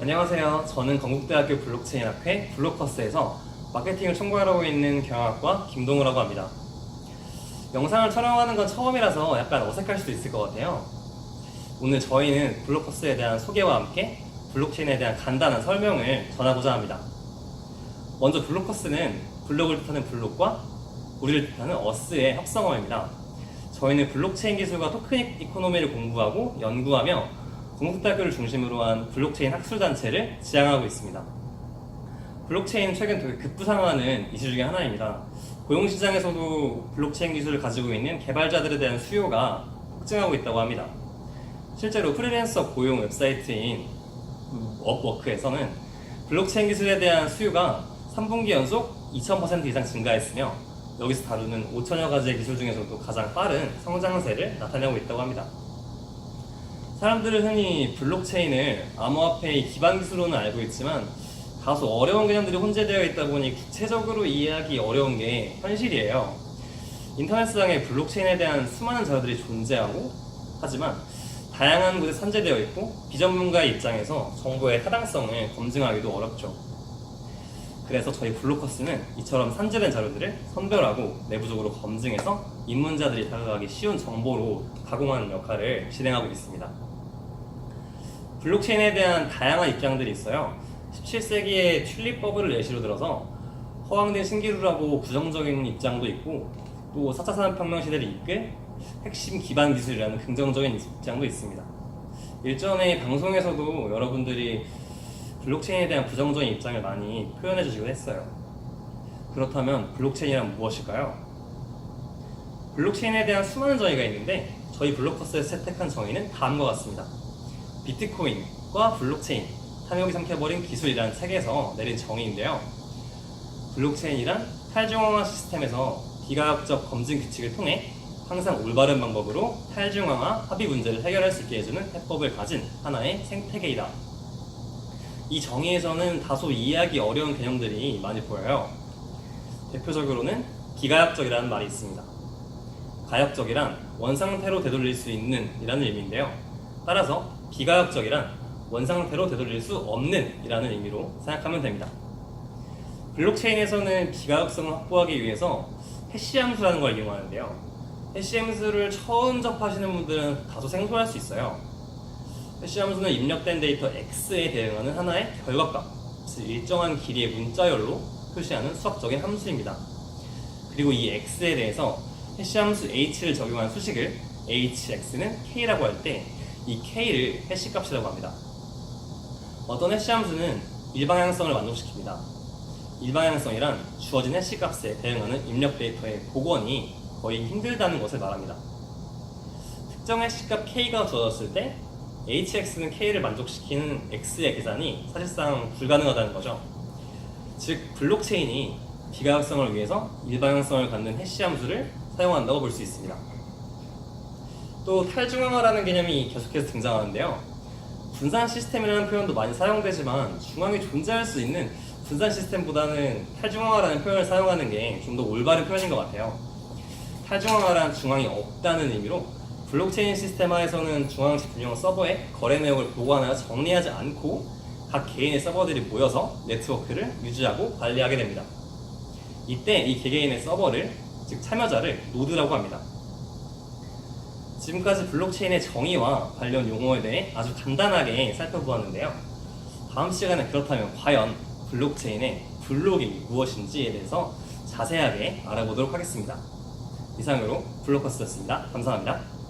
안녕하세요. 저는 건국대학교 블록체인학회 블록커스에서 마케팅을 총괄하고 있는 경영학과 김동우라고 합니다. 영상을 촬영하는 건 처음이라서 약간 어색할 수도 있을 것 같아요. 오늘 저희는 블록커스에 대한 소개와 함께 블록체인에 대한 간단한 설명을 전하고자 합니다. 먼저 블록커스는 블록을 뜻하는 블록과 우리를 뜻하는 어스의 합성어입니다. 저희는 블록체인 기술과 토큰 이코노미를 공부하고 연구하며 건국대학교를 중심으로 한 블록체인 학술단체를 지향하고 있습니다. 블록체인은 최근 되게 급부상하는 이슈 중에 하나입니다. 고용시장에서도 블록체인 기술을 가지고 있는 개발자들에 대한 수요가 폭증하고 있다고 합니다. 실제로 프리랜서 고용 웹사이트인 업워크에서는 블록체인 기술에 대한 수요가 3분기 연속 2000% 이상 증가했으며 여기서 다루는 5천여 가지의 기술 중에서도 가장 빠른 성장세를 나타내고 있다고 합니다. 사람들은 흔히 블록체인을 암호화폐의 기반 기술로는 알고 있지만 다소 어려운 개념들이 혼재되어 있다 보니 구체적으로 이해하기 어려운 게 현실이에요. 인터넷상에 블록체인에 대한 수많은 자료들이 존재하고 하지만 다양한 곳에 산재되어 있고 비전문가의 입장에서 정보의 타당성을 검증하기도 어렵죠. 그래서 저희 블록커스는 이처럼 산재된 자료들을 선별하고 내부적으로 검증해서 입문자들이 다가가기 쉬운 정보로 가공하는 역할을 진행하고 있습니다. 블록체인에 대한 다양한 입장들이 있어요. 17세기의 튤립 버블을 예시로 들어서 허황된 신기루라고 부정적인 입장도 있고 또 4차 산업혁명 시대를 이끌 핵심 기반 기술이라는 긍정적인 입장도 있습니다. 일전에 방송에서도 여러분들이 블록체인에 대한 부정적인 입장을 많이 표현해 주시곤 했어요. 그렇다면 블록체인이란 무엇일까요? 블록체인에 대한 수많은 정의가 있는데 저희 블록커스에서 채택한 정의는 다음과 같습니다. 비트코인과 블록체인, 탐욕이 삼켜버린 기술이라는 책에서 내린 정의인데요. 블록체인이란 탈중앙화 시스템에서 비가역적 검증 규칙을 통해 항상 올바른 방법으로 탈중앙화 합의 문제를 해결할 수 있게 해주는 해법을 가진 하나의 생태계이다. 이 정의에서는 다소 이해하기 어려운 개념들이 많이 보여요. 대표적으로는 비가역적이라는 말이 있습니다. 가역적이란 원상태로 되돌릴 수 있는 이라는 의미인데요. 따라서 비가역적이란 원상태로 되돌릴 수 없는 이라는 의미로 생각하면 됩니다. 블록체인에서는 비가역성을 확보하기 위해서 해시 함수라는 걸 이용하는데요. 해시 함수를 처음 접하시는 분들은 다소 생소할 수 있어요. 해시 함수는 입력된 데이터 X에 대응하는 하나의 결과값, 즉 일정한 길이의 문자열로 표시하는 수학적인 함수입니다. 그리고 이 X에 대해서 해시 함수 H를 적용한 수식을 HX는 K라고 할 때 이 K를 해시 값이라고 합니다. 어떤 해시 함수는 일방향성을 만족시킵니다. 일방향성이란 주어진 해시 값에 대응하는 입력 데이터의 복원이 거의 힘들다는 것을 말합니다. 특정 해시 값 K가 주어졌을 때 HX는 K를 만족시키는 X의 계산이 사실상 불가능하다는 거죠. 즉 블록체인이 비가역성을 위해서 일방향성을 갖는 해시 함수를 사용한다고 볼 수 있습니다. 또 탈중앙화라는 개념이 계속해서 등장하는데요. 분산 시스템이라는 표현도 많이 사용되지만 중앙에 존재할 수 있는 분산 시스템보다는 탈중앙화라는 표현을 사용하는 게 좀 더 올바른 표현인 것 같아요. 탈중앙화란 중앙이 없다는 의미로 블록체인 시스템화에서는 중앙 집중형 서버에 거래 내역을 보관하여 정리하지 않고 각 개인의 서버들이 모여서 네트워크를 유지하고 관리하게 됩니다. 이때 이 개개인의 서버를, 즉 참여자를 노드라고 합니다. 지금까지 블록체인의 정의와 관련 용어에 대해 아주 간단하게 살펴보았는데요. 다음 시간에 그렇다면 과연 블록체인의 블록이 무엇인지에 대해서 자세하게 알아보도록 하겠습니다. 이상으로 블록커스였습니다. 감사합니다.